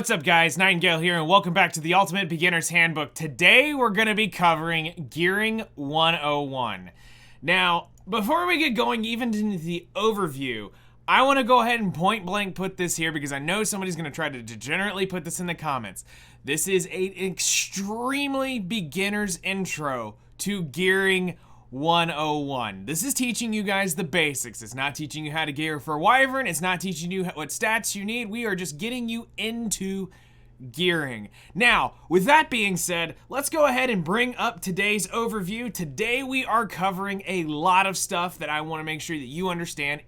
What's up guys, Nightingale here and welcome back to the Ultimate Beginner's Handbook. Today we're going to be covering Gearing 101. Now, before we get going even into the overview, I want to go ahead and point blank put this here because I know somebody's going to try to degenerately put this in the comments. This is an extremely beginner's intro to Gearing 101. This is teaching you guys the basics. It's not teaching you how to gear for Wyvern. It's not teaching you what stats you need. We are just getting you into gearing. Now, with that being said, let's go ahead and bring up today's overview. Today we are covering a lot of stuff that I want to make sure that you understand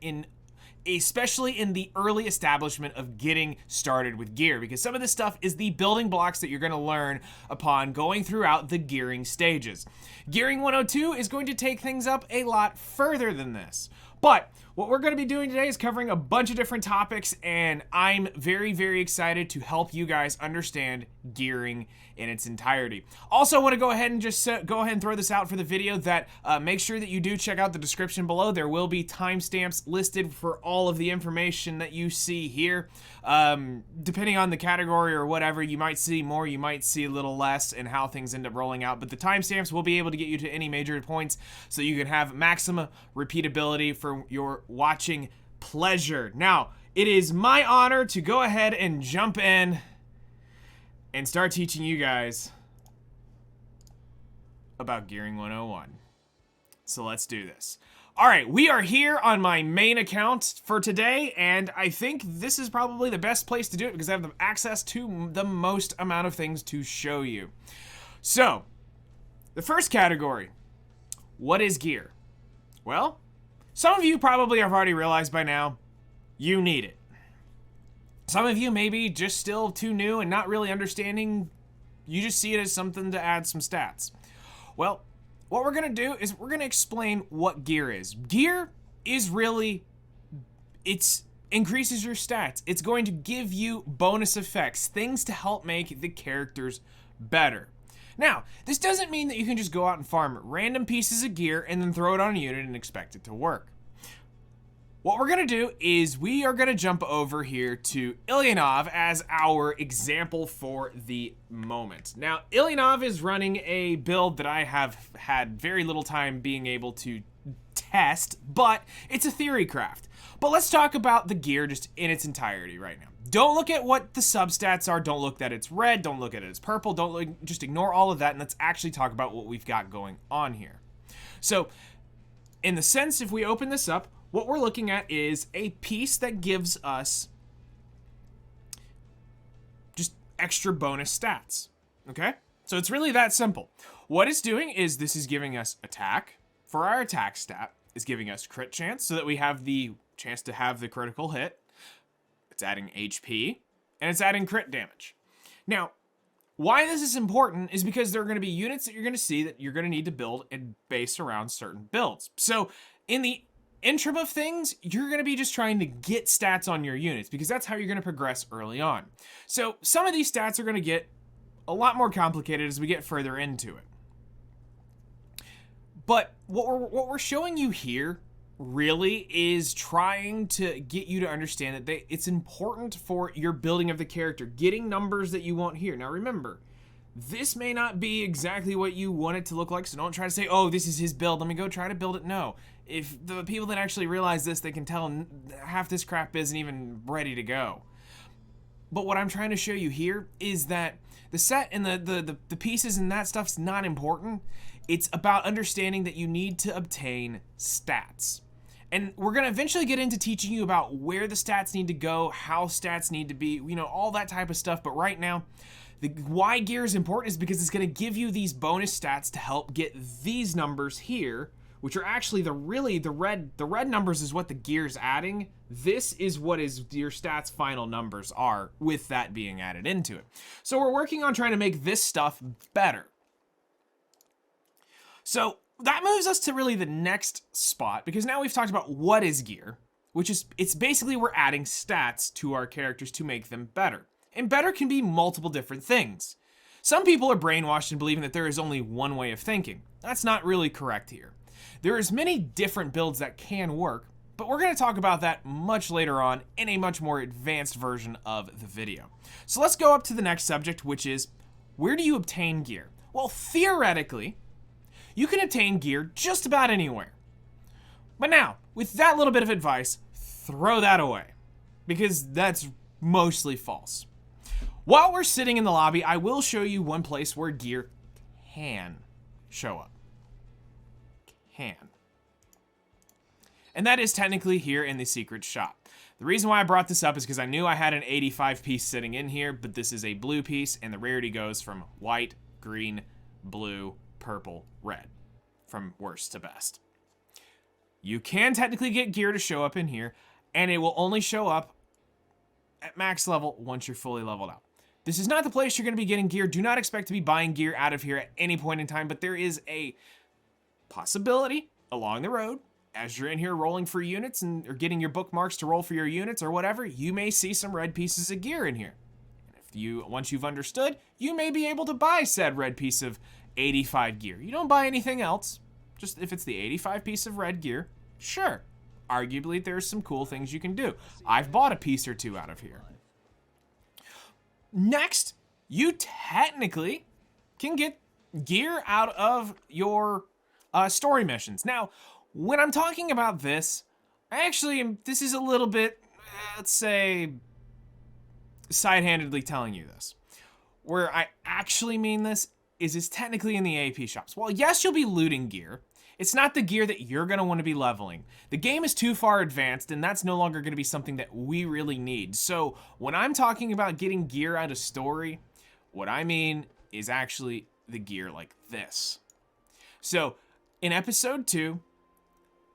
especially in the early establishment of getting started with gear, because some of this stuff is the building blocks that you're going to learn upon going throughout the gearing stages. Gearing 102 is going to take things up a lot further than this. But what we're going to be doing today is covering a bunch of different topics, and I'm very, very excited to help you guys understand gearing in its entirety. Also, I want to go ahead and just throw this out for the video that make sure that you do check out the description below. There will be timestamps listed for all of the information that you see here. Depending on the category or whatever, you might see more, you might see a little less, and how things end up rolling out. But the timestamps will be able to get you to any major points so you can have maximum repeatability for your watching pleasure. Now, it is my honor to go ahead and jump in and start teaching you guys about Gearing 101. So let's do this. All right, we are here on my main account for today, and I think this is probably the best place to do it because I have the access to the most amount of things to show you. So, the first category, what is gear? Well, some of you probably have already realized by now, you need it. Some of you maybe just still too new and not really understanding. You just see it as something to add some stats. Well, what we're going to do is we're going to explain what gear is. Gear is really, it increases your stats. It's going to give you bonus effects, things to help make the characters better. Now, this doesn't mean that you can just go out and farm random pieces of gear and then throw it on a unit and expect it to work. What we're going to do is we are going to jump over here to Ilyanov as our example for the moment. Now, Ilyanov is running a build that I have had very little time being able to test, but it's a theory craft. But let's talk about the gear just in its entirety right now. Don't look at what the substats are. Don't look that it's red. Don't look at it as purple. Just ignore all of that, and let's actually talk about what we've got going on here. So, in the sense, if we open this up, what we're looking at is a piece that gives us just extra bonus stats, okay? So it's really that simple. What it's doing is this is giving us attack. For our attack stat, it's giving us crit chance so that we have the chance to have the critical hit. It's adding HP, and it's adding crit damage. Now, why this is important is because there are going to be units that you're going to see that you're going to need to build and base around certain builds. So in the interim of things, you're going to be just trying to get stats on your units because that's how you're going to progress early on. So some of these stats are going to get a lot more complicated as we get further into it. But what we're showing you here really is trying to get you to understand that it's important for your building of the character, getting numbers that you want here. Now remember, this may not be exactly what you want it to look like, so don't try to say, oh, this is his build, let me go try to build it. No. If the people that actually realize this, they can tell half this crap isn't even ready to go. But what I'm trying to show you here is that the set and the pieces and that stuff's not important. It's about understanding that you need to obtain stats. And we're going to eventually get into teaching you about where the stats need to go, how stats need to be, you know, all that type of stuff. But right now, why gear is important is because it's going to give you these bonus stats to help get these numbers here, which are actually the red numbers is what the gear's adding. This is what your stats final numbers are with that being added into it. So we're working on trying to make this stuff better. So that moves us to really the next spot, because now we've talked about what is gear, which is, it's basically we're adding stats to our characters to make them better. And better can be multiple different things. Some people are brainwashed in believing that there is only one way of thinking. That's not really correct here. There is many different builds that can work, But we're going to talk about that much later on in a much more advanced version of the video. So let's go up to the next subject, which is, where do you obtain gear? Well, theoretically, you can obtain gear just about anywhere. But now, with that little bit of advice, throw that away, because that's mostly false. While we're sitting in the lobby, I will show you one place where gear can show up. Can. And that is technically here in the secret shop. The reason why I brought this up is because I knew I had an 85 piece sitting in here, but this is a blue piece, and the rarity goes from white, green, blue, purple, red, from worst to best. You can technically get gear to show up in here, and it will only show up at max level once you're fully leveled up. This is not the place you're going to be getting gear. Do not expect to be buying gear out of here at any point in time, but there is a possibility along the road, as you're in here rolling for units and or getting your bookmarks to roll for your units or whatever, you may see some red pieces of gear in here. And if you, once you've understood, you may be able to buy said red piece of 85 gear. You don't buy anything else. Just if it's the 85 piece of red gear, sure. Arguably, there's some cool things you can do. I've bought a piece or two out of here. Next, you technically can get gear out of your story missions. Now, when I'm talking about this, this is a little bit, let's say, side-handedly telling you this. Where I actually mean this is it's technically in the AP shops. Well, yes, you'll be looting gear. It's not the gear that you're going to want to be leveling. The game is too far advanced, and that's no longer going to be something that we really need. So when I'm talking about getting gear out of story, what I mean is actually the gear like this. So in episode 2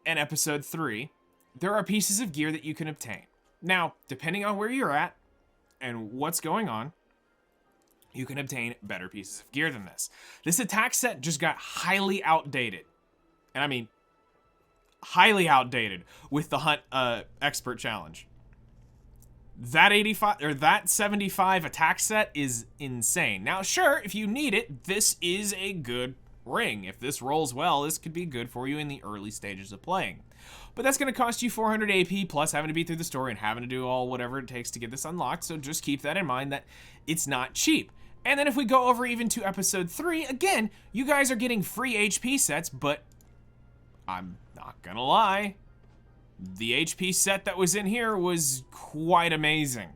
and episode 3, there are pieces of gear that you can obtain. Now, depending on where you're at and what's going on, you can obtain better pieces of gear than this. This attack set just got highly outdated. And I mean, highly outdated with the Hunt Expert Challenge. That 85 or that 75 attack set is insane. Now, sure, if you need it, this is a good ring. If this rolls well, this could be good for you in the early stages of playing. But that's going to cost you 400 AP plus having to beat through the story and having to do all whatever it takes to get this unlocked. So just keep that in mind that it's not cheap. And then if we go over even to episode 3, again, you guys are getting free HP sets, but I'm not gonna lie, the HP set that was in here was quite amazing.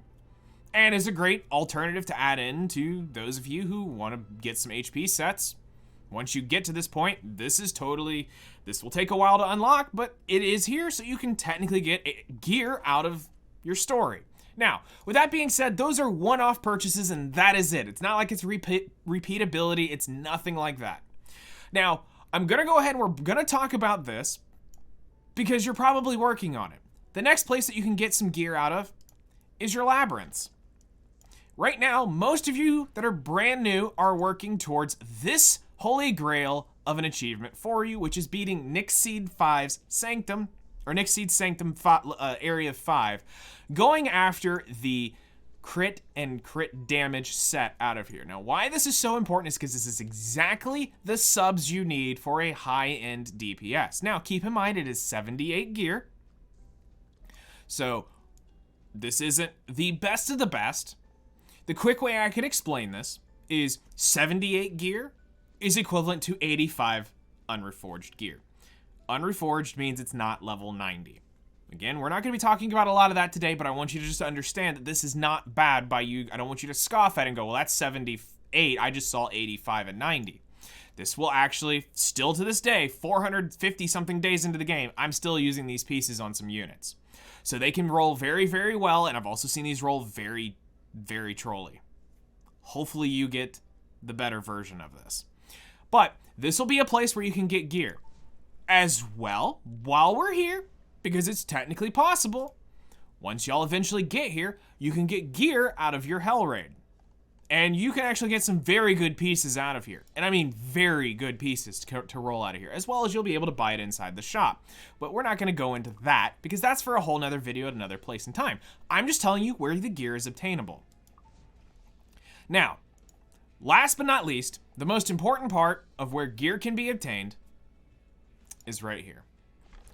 And is a great alternative to add in to those of you who want to get some HP sets. Once you get to this point, this will take a while to unlock, but it is here, so you can technically get gear out of your story. Now, with that being said, those are one-off purchases, and that is it. It's not like it's repeatability. It's nothing like that. Now, I'm going to go ahead and we're going to talk about this because you're probably working on it. The next place that you can get some gear out of is your labyrinths. Right now, most of you that are brand new are working towards this holy grail of an achievement for you, which is beating Nixseed 5's Sanctum, or Nixseed Sanctum Area 5, going after the crit and crit damage set out of here. Now, why this is so important is because this is exactly the subs you need for a high-end DPS. Now, keep in mind, it is 78 gear. So, this isn't the best of the best. The quick way I can explain this is 78 gear is equivalent to 85 unreforged gear. Unreforged means it's not level 90. Again, we're not going to be talking about a lot of that today, but I want you to just understand that this is not bad by you. I don't want you to scoff at it and go, well, that's 78. I just saw 85 and 90. This will actually, still to this day, 450 something days into the game, I'm still using these pieces on some units. So they can roll very, very well, and I've also seen these roll very, very trolly. Hopefully you get the better version of this. But this will be a place where you can get gear. As well, while we're here, because it's technically possible, once y'all eventually get here, you can get gear out of your Hell Raid. And you can actually get some very good pieces out of here. And I mean very good pieces to roll out of here, as well as you'll be able to buy it inside the shop. But we're not going to go into that, because that's for a whole nother video at another place and time. I'm just telling you where the gear is obtainable. Now, last but not least, the most important part of where gear can be obtained is right here.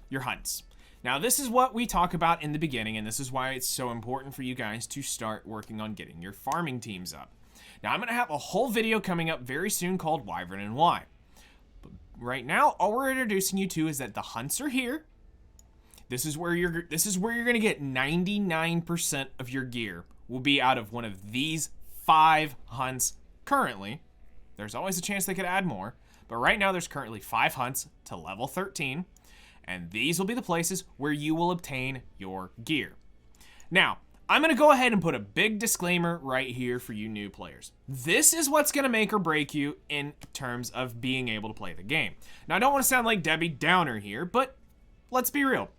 Your hunts. Now, this is what we talk about in the beginning, and this is why it's so important for you guys to start working on getting your farming teams up. Now, I'm going to have a whole video coming up very soon called Wyvern and Why. But right now, all we're introducing you to is that the hunts are here. This is where you're going to get 99% of your gear will be out of one of these 5 hunts currently. There's always a chance they could add more, but right now there's currently 5 hunts to level 13, and these will be the places where you will obtain your gear. Now, I'm going to go ahead and put a big disclaimer right here for you new players. This is what's going to make or break you in terms of being able to play the game. Now, I don't want to sound like Debbie Downer here, but let's be real.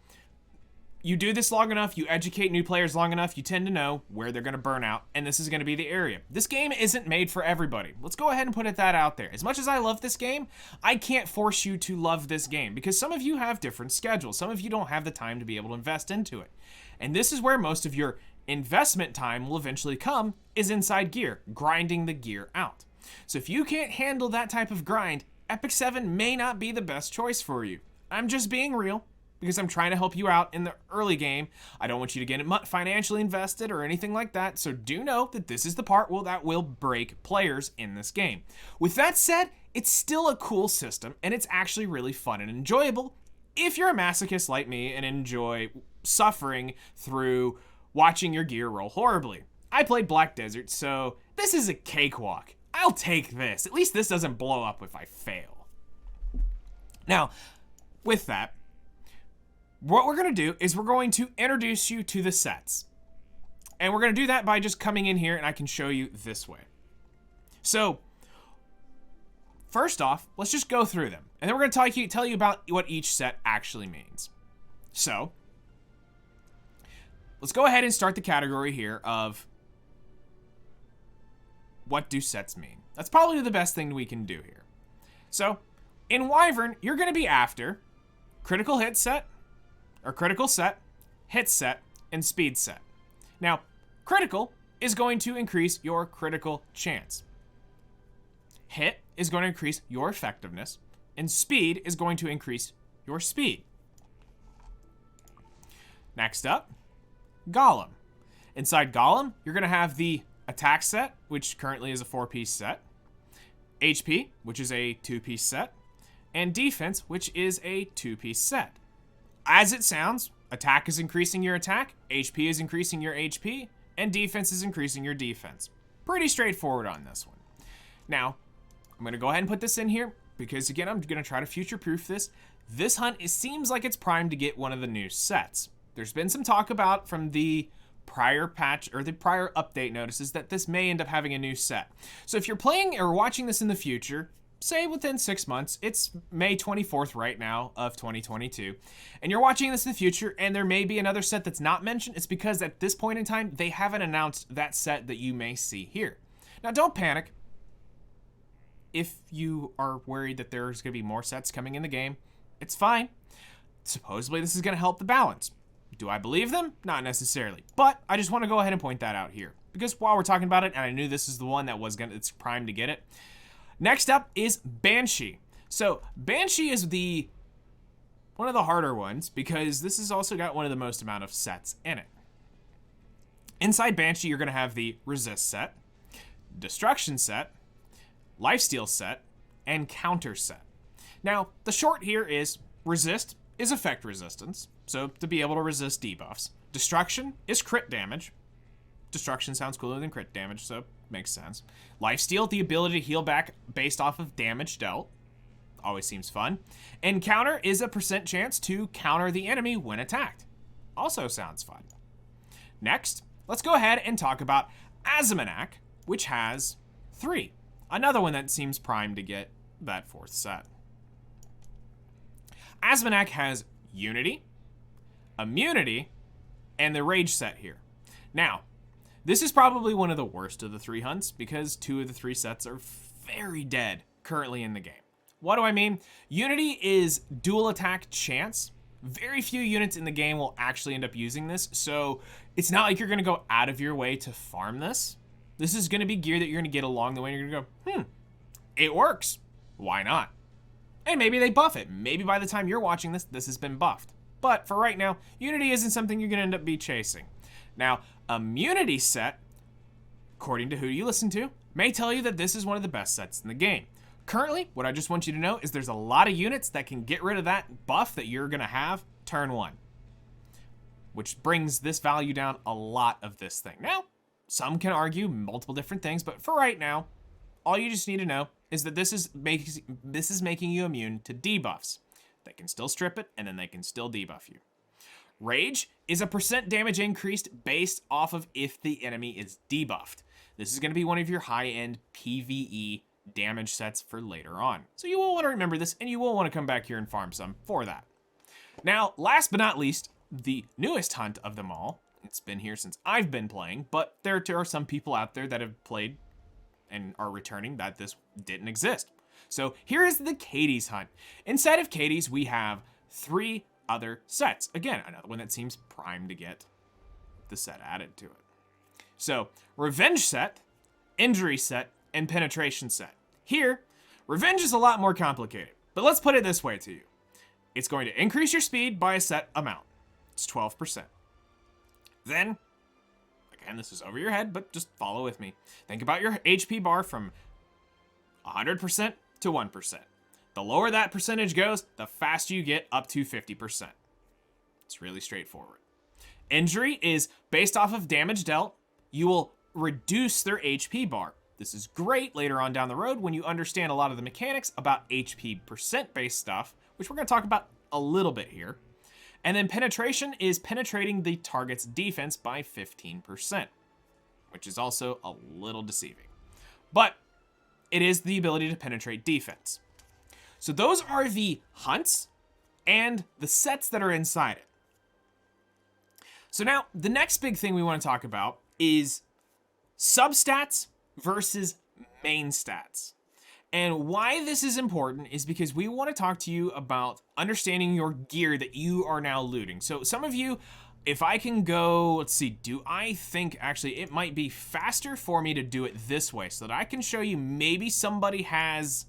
You do this long enough, you educate new players long enough, you tend to know where they're going to burn out, and this is going to be the area. This game isn't made for everybody. Let's go ahead and put that out there. As much as I love this game, I can't force you to love this game because some of you have different schedules. Some of you don't have the time to be able to invest into it. And this is where most of your investment time will eventually come, is inside gear, grinding the gear out. So if you can't handle that type of grind, Epic 7 may not be the best choice for you. I'm just being real, because I'm trying to help you out in the early game. I don't want you to get financially invested or anything like that, so do know that this is the part that will break players in this game. With that said, it's still a cool system, and it's actually really fun and enjoyable if you're a masochist like me and enjoy suffering through watching your gear roll horribly. I played Black Desert, so this is a cakewalk. I'll take this. At least this doesn't blow up if I fail. Now, with that, what we're going to do is we're going to introduce you to the sets. And we're going to do that by just coming in here and I can show you this way. So, first off, let's just go through them. And then we're going to tell you about what each set actually means. So, let's go ahead and start the category here of what do sets mean. That's probably the best thing we can do here. So, in Wyvern, you're going to be after critical hit set, or critical set, hit set, and speed set. Now, critical is going to increase your critical chance. Hit is going to increase your effectiveness, and speed is going to increase your speed. Next up, Golem. Inside Golem, you're going to have the attack set, which currently is a 4-piece set, HP, which is a 2-piece set, and defense, which is a 2-piece set. As it sounds, attack is increasing your attack, HP is increasing your HP, and defense is increasing your defense. Pretty straightforward on this one. Now, I'm going to go ahead and put this in here because, again, I'm going to try to future-proof this. This hunt, it seems like it's primed to get one of the new sets. There's been some talk about from the prior patch or the prior update notices that this may end up having a new set. So if you're playing or watching this in the future, say within 6 months, it's May 24th right now of 2022, and you're watching this in the future and there may be another set that's not mentioned, it's because at this point in time, they haven't announced that set that you may see here. Now, don't panic if you are worried that there's going to be more sets coming in the game. It's fine. Supposedly, this is going to help the balance. Do I believe them? Not necessarily, but I just want to go ahead and point that out here because while we're talking about it, and I knew this is the one that it's primed to get it. Next up is Banshee. So Banshee is one of the harder ones because this has also got one of the most amount of sets in it. Inside Banshee, you're going to have the Resist set, Destruction set, Lifesteal set, and Counter set. Now, the short here is Resist is effect resistance, so to be able to resist debuffs. Destruction is crit damage. Destruction sounds cooler than crit damage, so makes sense. Lifesteal, the ability to heal back based off of damage dealt. Always seems fun. And Counter is a % chance to counter the enemy when attacked. Also sounds fun. Next, let's go ahead and talk about Azmonak, which has 3. Another one that seems primed to get that 4th set. Azmonak has Unity, Immunity, and the Rage set here. Now, this is probably one of the worst of the 3 hunts because 2 of the 3 sets are very dead currently in the game. What do I mean? Unity is dual attack chance. Very few units in the game will actually end up using this, so it's not like you're going to go out of your way to farm this. This is going to be gear that you're going to get along the way, and you're going to go, it works. Why not? And maybe they buff it. Maybe by the time you're watching this, this has been buffed. But for right now, Unity isn't something you're gonna end up be chasing. Now, Immunity set, according to who you listen to, may tell you that this is one of the best sets in the game. Currently, what I just want you to know is there's a lot of units that can get rid of that buff that you're gonna have turn 1, which brings this value down a lot of this thing. Now, some can argue multiple different things, but for right now, all you just need to know is that this is making you immune to debuffs. They can still strip it, and then they can still debuff you. Rage is a % damage increased based off of if the enemy is debuffed. This is going to be one of your high-end PvE damage sets for later on. So you will want to remember this, and you will want to come back here and farm some for that. Now, last but not least, the newest hunt of them all. It's been here since I've been playing, but there are some people out there that have played and are returning that this didn't exist. So here is the Katie's hunt. Inside of Katie's, we have 3 other sets. Again, another one that seems primed to get the set added to it. So, Revenge set, Injury set, and Penetration set. Here, Revenge is a lot more complicated, but let's put it this way to you. It's going to increase your speed by a set amount. It's 12%. Then, again, this is over your head, but just follow with me. Think about your HP bar from 100% to 1%. The lower that percentage goes, the faster you get up to 50%. It's really straightforward. Injury is based off of damage dealt. You will reduce their HP bar. This is great later on down the road when you understand a lot of the mechanics about HP percent based stuff, which we're going to talk about a little bit here. And then penetration is penetrating the target's defense by 15%, which is also a little deceiving. But it is the ability to penetrate defense. So those are the hunts and the sets that are inside it. So now the next big thing we want to talk about is substats versus main stats. And why this is important is because we want to talk to you about understanding your gear that you are now looting. So some of you, if I can go, let's see, I think actually it might be faster for me to do it this way so that I can show you maybe somebody has,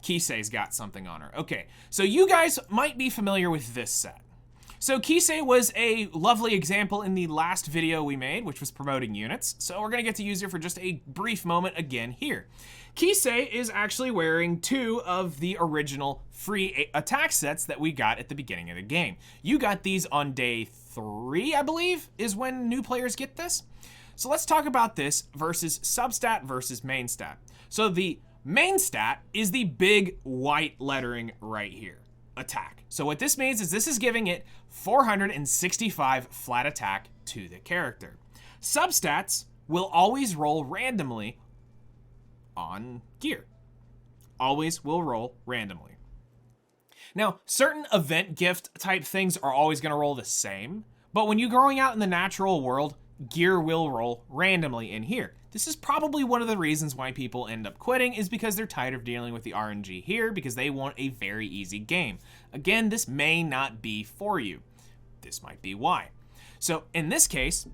Kisei's got something on her. Okay, so you guys might be familiar with this set. So Kisei was a lovely example in the last video we made, which was promoting units. So we're gonna get to use her for just a brief moment again here. Kisei is actually wearing 2 of the original free attack sets that we got at the beginning of the game. You got these on day 3, I believe, is when new players get this. So let's talk about this versus substat versus main stat. So the main stat is the big white lettering right here. Attack. So what this means is this is giving it 465 flat attack to the character. Substats will always roll randomly on gear. Always will roll randomly. Now, certain event gift type things are always going to roll the same, but when you're going out in the natural world, gear will roll randomly in here. This is probably one of the reasons why people end up quitting is because they're tired of dealing with the RNG here because they want a very easy game. Again, this may not be for you. This might be why. So in this case,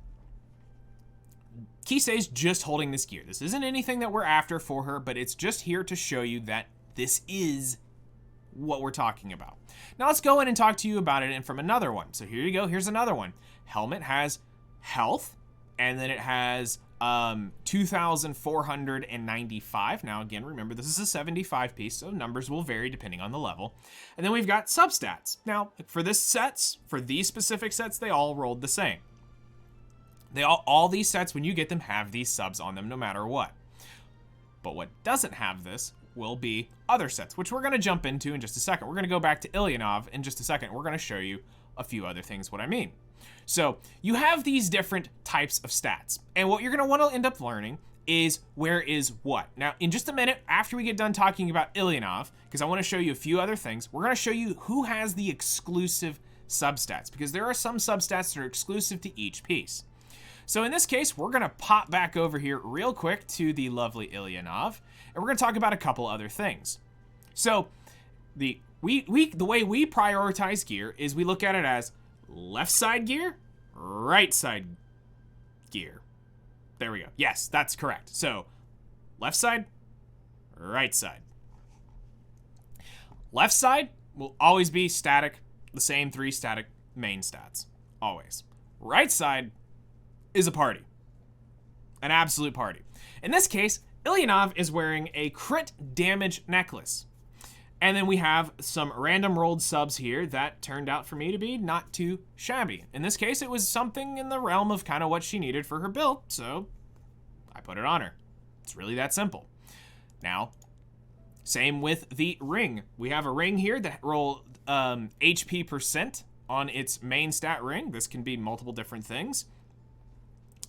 Kisei's just holding this gear. This isn't anything that we're after for her, but it's just here to show you that this is what we're talking about. Now let's go in and talk to you about it and from another one. So here you go, here's another one. Helmet has health, and then it has 2,495. Now again, remember this is a 75 piece, so numbers will vary depending on the level. And then we've got substats. Now for these specific sets, they all rolled the same. All these sets, when you get them, have these subs on them no matter what. But what doesn't have this will be other sets, which we're gonna jump into in just a second. We're gonna go back to Ilyanov in just a second. We're gonna show you a few other things what I mean. So you have these different types of stats, and what you're gonna wanna end up learning is where is what. Now, in just a minute, after we get done talking about Ilyanov, because I wanna show you a few other things, we're gonna show you who has the exclusive substats, because there are some substats that are exclusive to each piece. So in this case, we're gonna pop back over here real quick to the lovely Ilyanov, and we're gonna talk about a couple other things. So the way we prioritize gear is we look at it as left side gear, right side gear. There we go. Yes, that's correct. So left side, right side. Left side will always be static, the same 3 static main stats, always. Right side is a party, an absolute party. In this case, Ilyanov is wearing a crit damage necklace. And then we have some random rolled subs here that turned out for me to be not too shabby. In this case, it was something in the realm of kind of what she needed for her build, so I put it on her. It's really that simple. Now, same with the ring. We have a ring here that roll HP percent on its main stat ring. This can be multiple different things.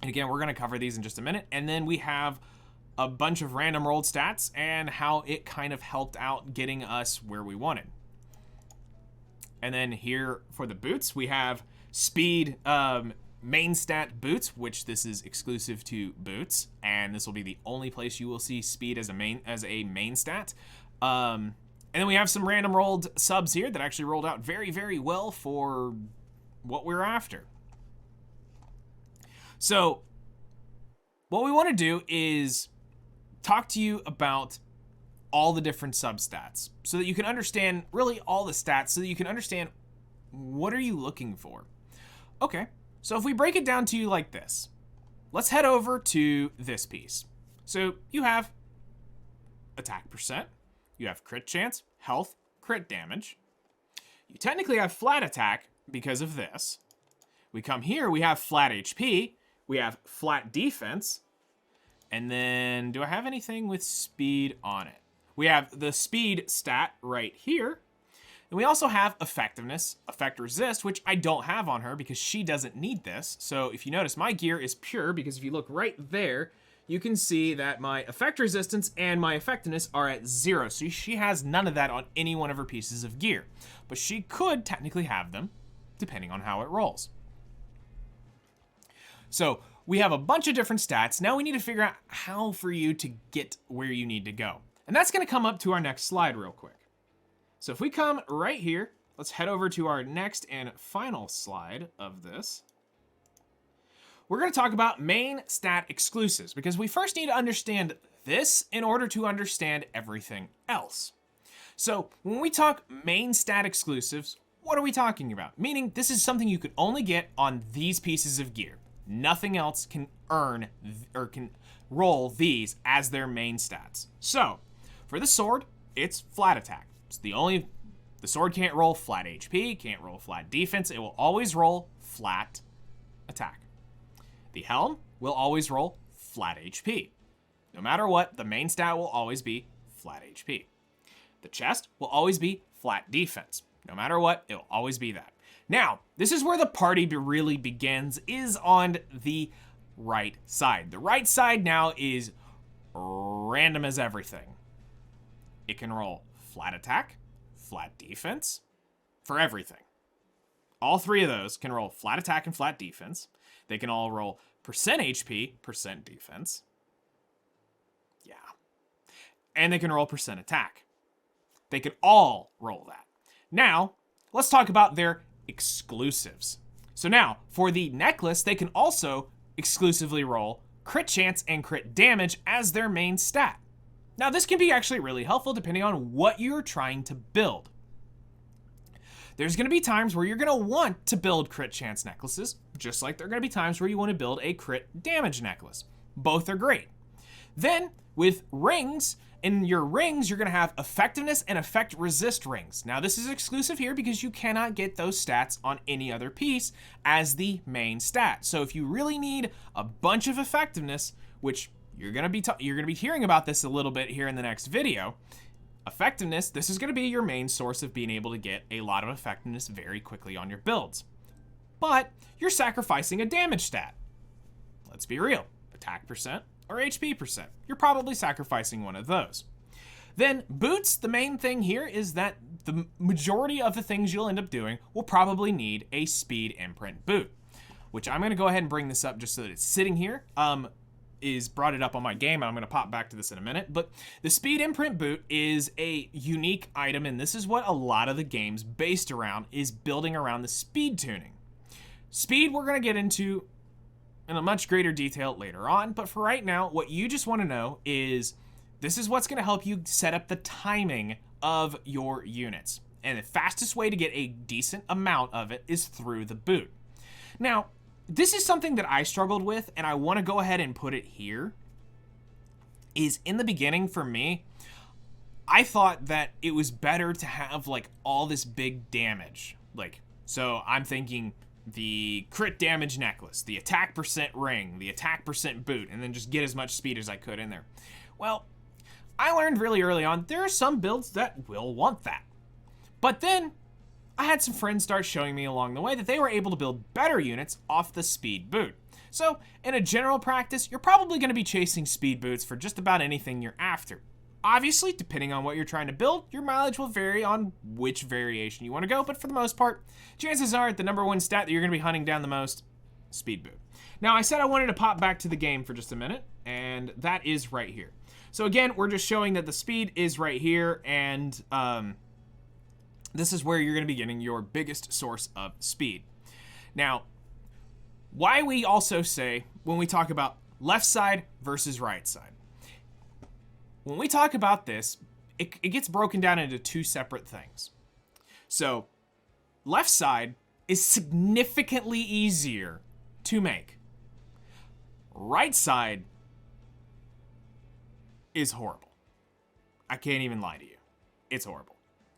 And again, we're going to cover these in just a minute. And then we have a bunch of random rolled stats and how it kind of helped out getting us where we wanted. And then here for the boots, we have speed main stat boots, which this is exclusive to boots, and this will be the only place you will see speed as a main stat. And then we have some random rolled subs here that actually rolled out very, very well for what we're after. So what we want to do is talk to you about all the different substats so that you can understand really all the stats, so that you can understand what are you looking for. Okay, so if we break it down to you like this, let's head over to this piece. So you have attack percent, you have crit chance, health, crit damage. You technically have flat attack because of this. We come here, we have flat HP, we have flat defense, and then do I have anything with speed on it? We have the speed stat right here. And we also have effectiveness, effect resist, which I don't have on her because she doesn't need this. So if you notice, my gear is pure because if you look right there, you can see that my effect resistance and my effectiveness are at 0. So she has none of that on any one of her pieces of gear. But she could technically have them depending on how it rolls. So we have a bunch of different stats. Now we need to figure out how for you to get where you need to go. And that's going to come up to our next slide real quick. So if we come right here, let's head over to our next and final slide of this. We're going to talk about main stat exclusives because we first need to understand this in order to understand everything else. So when we talk main stat exclusives, what are we talking about? Meaning this is something you could only get on these pieces of gear. Nothing else can earn or can roll these as their main stats. So for the sword, it's flat attack. It's the sword can't roll flat HP, can't roll flat defense. It will always roll flat attack. The helm will always roll flat HP. No matter what, the main stat will always be flat HP. The chest will always be flat defense. No matter what, it will always be that. Now, this is where the party really begins, is on the right side. The right side now is random as everything. It can roll flat attack, flat defense, for everything. All three of those can roll flat attack and flat defense. They can all roll percent HP, percent defense. Yeah. And they can roll percent attack. They can all roll that. Now, let's talk about their exclusives. So now, for the necklace, they can also exclusively roll crit chance and crit damage as their main stat. Now, this can be actually really helpful depending on what you're trying to build. There's going to be times where you're going to want to build crit chance necklaces, just like there are going to be times where you want to build a crit damage necklace. Both are great. Then, with rings, in your rings, you're going to have effectiveness and effect resist rings. Now, this is exclusive here because you cannot get those stats on any other piece as the main stat. So if you really need a bunch of effectiveness, which you're going to be hearing about this a little bit here in the next video, effectiveness, this is going to be your main source of being able to get a lot of effectiveness very quickly on your builds. But you're sacrificing a damage stat. Let's be real. Attack percent or HP percent. You're probably sacrificing one of those. Then boots, the main thing here is that the majority of the things you'll end up doing will probably need a speed imprint boot, which I'm going to go ahead and bring this up just so that it's sitting here. Is brought it up on my game, and I'm going to pop back to this in a minute, but the speed imprint boot is a unique item, and this is what a lot of the games based around is building around the speed tuning. Speed we're going to get into in a much greater detail later on, but for right now, what you just want to know is this is what's going to help you set up the timing of your units. And the fastest way to get a decent amount of it is through the boot. Now, this is something that I struggled with, and I want to go ahead and put it here, is in the beginning for me, I thought that it was better to have like all this big damage. Like, so I'm thinking the crit damage necklace, the attack percent ring, the attack percent boot, and then just get as much speed as I could in there. Well, I learned really early on, there are some builds that will want that. But then I had some friends start showing me along the way that they were able to build better units off the speed boot. So in a general practice, you're probably going to be chasing speed boots for just about anything you're after. Obviously, depending on what you're trying to build, your mileage will vary on which variation you want to go, but for the most part, chances are the number one stat that you're going to be hunting down the most, speed boot. Now, I said I wanted to pop back to the game for just a minute, and that is right here. So again, we're just showing that the speed is right here, and this is where you're going to be getting your biggest source of speed. Now, why we also say, when we talk about left side versus right side, when we talk about this, it gets broken down into two separate things. So, left side is significantly easier to make. Right side is horrible. I can't even lie to you. It's horrible.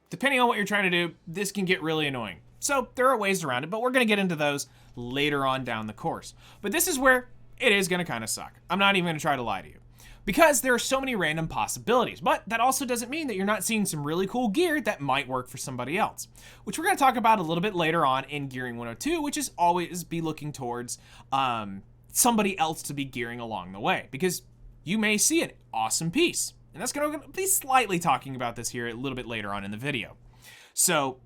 Depending on what you're trying to do, this can get really annoying. So there are ways around it, but we're going to get into those later on down the course. But this is where it is going to kind of suck. I'm not even going to try to lie to you, because there are so many random possibilities. But that also doesn't mean that you're not seeing some really cool gear that might work for somebody else, which we're going to talk about a little bit later on in Gearing 102, which is always be looking towards somebody else to be gearing along the way, because you may see an awesome piece. And that's going to be slightly talking about this here a little bit later on in the video. So,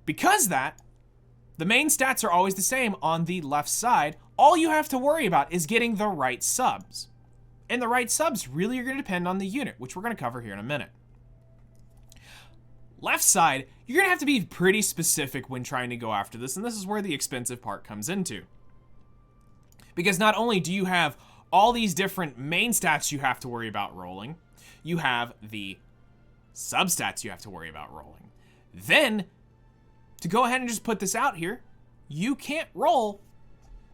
because the main stats are always the same on the left side, all you have to worry about is getting the right subs. And the right subs really are going to depend on the unit, which we're going to cover here in a minute. Left side, you're going to have to be pretty specific when trying to go after this, and this is where the expensive part comes into. Because not only do you have all these different main stats you have to worry about rolling, you have the substats you have to worry about rolling. Then, to go ahead and just put this out here, you can't roll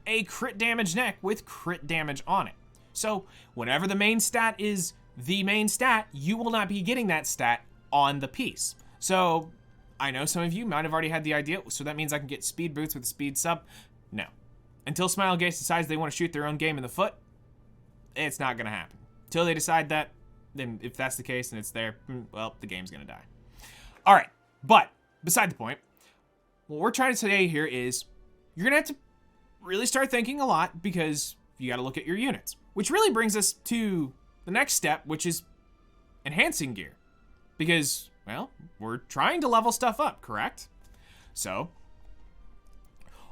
a crit damage neck with crit damage on it. So, whenever the main stat is the main stat, you will not be getting that stat on the piece. So, I know some of you might have already had the idea, so that means I can get speed boots with a speed sub. No. Until Smilegaze decides they want to shoot their own game in the foot, it's not going to happen. Until they decide that, then if that's the case and it's there, well, the game's going to die. All right, but beside the point, what we're trying to say here is you're going to have to really start thinking a lot, because you got to look at your units, which really brings us to the next step, which is enhancing gear, because, well, we're trying to level stuff up, correct? So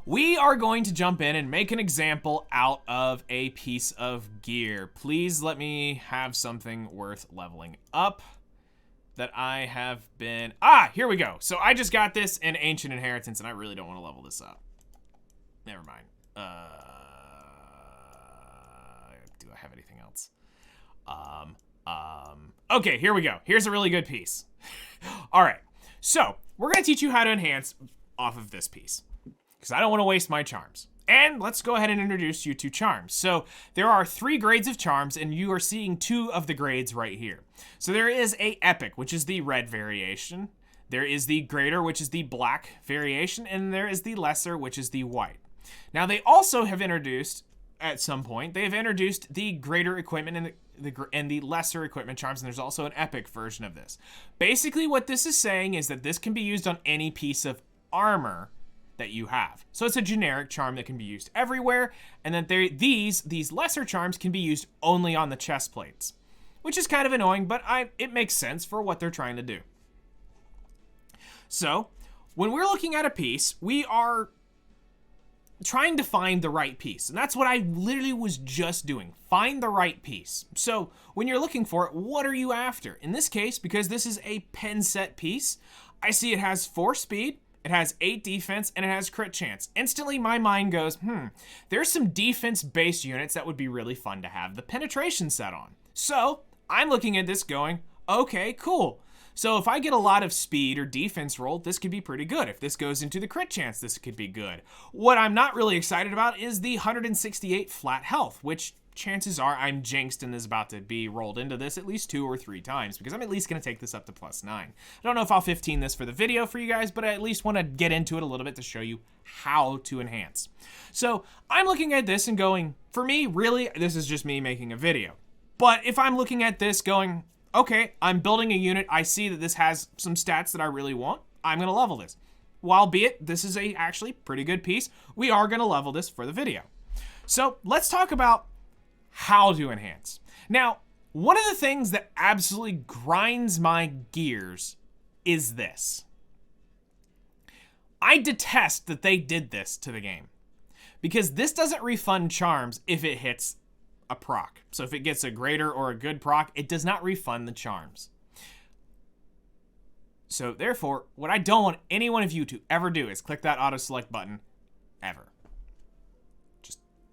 we are going to jump in and make an example out of a piece of gear. Please let me have something worth leveling up that I have been... here we go. So I just got this in Ancient Inheritance, and I really don't want to level this up. Never mind. Do I have anything else? Okay, here we go. Here's a really good piece. All right. So we're going to teach you how to enhance off of this piece, because I don't want to waste my charms. And let's go ahead and introduce you to charms. So there are 3 grades of charms, and you are seeing 2 of the grades right here. So there is a epic, which is the red variation. There is the greater, which is the black variation. And there is the lesser, which is the white. Now they also have introduced, at some point, they have introduced the greater equipment and the lesser equipment charms, and there's also an epic version of this. Basically what this is saying is that this can be used on any piece of armor that you have. So it's a generic charm that can be used everywhere, and then these lesser charms can be used only on the chest plates, which is kind of annoying, but it makes sense for what they're trying to do. So when we're looking at a piece, we are trying to find the right piece, and that's what I literally was just doing. Find the right piece. So when you're looking for it, what are you after? In this case, because this is a pen set piece, I see it has 4 speed, it has 8 defense, and it has crit chance. Instantly, my mind goes, there's some defense-based units that would be really fun to have the penetration set on. So I'm looking at this going, okay, cool. So if I get a lot of speed or defense roll, this could be pretty good. If this goes into the crit chance, this could be good. What I'm not really excited about is the 168 flat health, which chances are I'm jinxed and is about to be rolled into this at least 2 or 3 times, because I'm at least going to take this up to +9. I don't know if I'll 15 this for the video for you guys, but I at least want to get into it a little bit to show you how to enhance. So I'm looking at this and going, for me, really, this is just me making a video. But if I'm looking at this going, okay, I'm building a unit, I see that this has some stats that I really want, I'm going to level this. While be it, this is a actually pretty good piece, we are going to level this for the video. So let's talk about how to enhance. Now, one of the things that absolutely grinds my gears is this. I detest that they did this to the game, because this doesn't refund charms if it hits a proc. So if it gets a greater or a good proc, it does not refund the charms. So therefore, what I don't want any one of you to ever do is click that auto select button ever.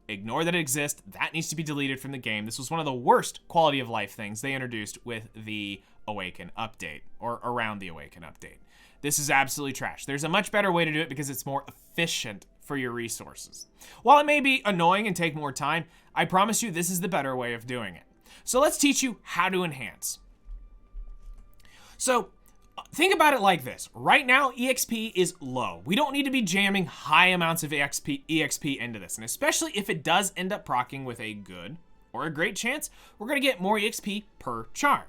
Ignore that it exists. That needs to be deleted from the game. This was one of the worst quality of life things they introduced with the Awaken update, or around the Awaken update. This is absolutely trash. There's a much better way to do it because it's more efficient for your resources. While it may be annoying and take more time, I promise you this is the better way of doing it. So let's teach you how to enhance. So think about it like this. Right now, EXP is low. We don't need to be jamming high amounts of EXP into this. And especially if it does end up proccing with a good or a great chance, we're going to get more EXP per charm.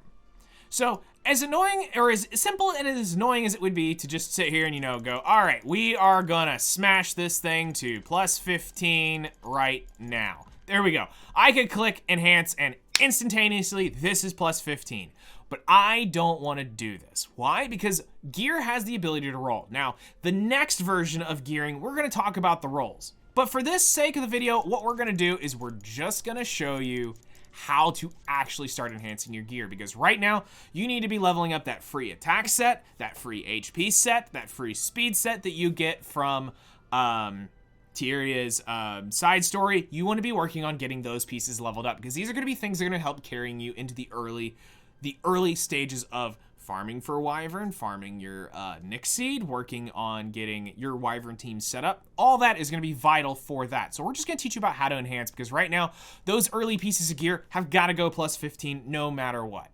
So as annoying, or as simple and as annoying as it would be to just sit here and, go, all right, we are going to smash this thing to +15 right now. There we go. I could click enhance and instantaneously this is +15. But I don't want to do this. Why? Because gear has the ability to roll. Now, the next version of gearing, we're going to talk about the rolls. But for this sake of the video, what we're going to do is we're just going to show you how to actually start enhancing your gear. Because right now, you need to be leveling up that free attack set, that free HP set, that free speed set that you get from Tiria's side story. You want to be working on getting those pieces leveled up, because these are going to be things that are going to help carrying you into the early stages of farming for Wyvern, farming your Nyx seed, working on getting your Wyvern team set up. All that is going to be vital for that. So we're just going to teach you about how to enhance, because right now, those early pieces of gear have got to go +15 no matter what.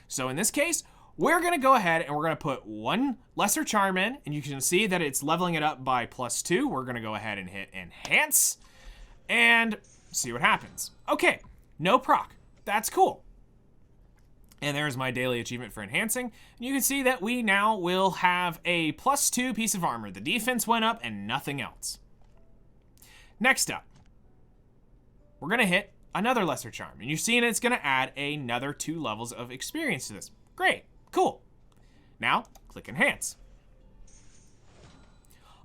So in this case, we're going to go ahead and we're going to put one lesser charm in, and you can see that it's leveling it up by +2. We're going to go ahead and hit enhance and see what happens. Okay, no proc. That's cool. And there's my daily achievement for enhancing. And you can see that we now will have a +2 piece of armor. The defense went up and nothing else. Next up, we're going to hit another lesser charm. And you're seeing it's going to add another 2 levels of experience to this. Great, cool. Now, click enhance.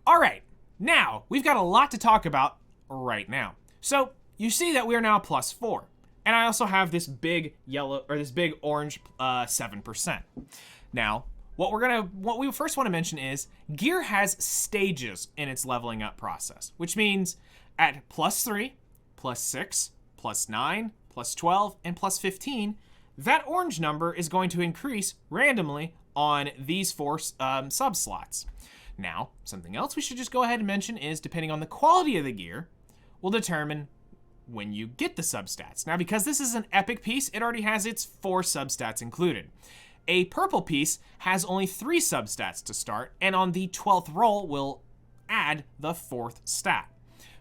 All right, now we've got a lot to talk about right now. So you see that we're now +4. And I also have this big yellow, or this big orange 7%. Now, what we first want to mention is gear has stages in its leveling up process, which means at +3, +6, +9, +12, and +15, that orange number is going to increase randomly on these 4 sub slots. Now, something else we should just go ahead and mention is, depending on the quality of the gear, will determine when you get the substats. Now, because this is an epic piece, it already has its 4 substats included. A purple piece has only 3 substats to start, and on the 12th roll will add the 4th stat,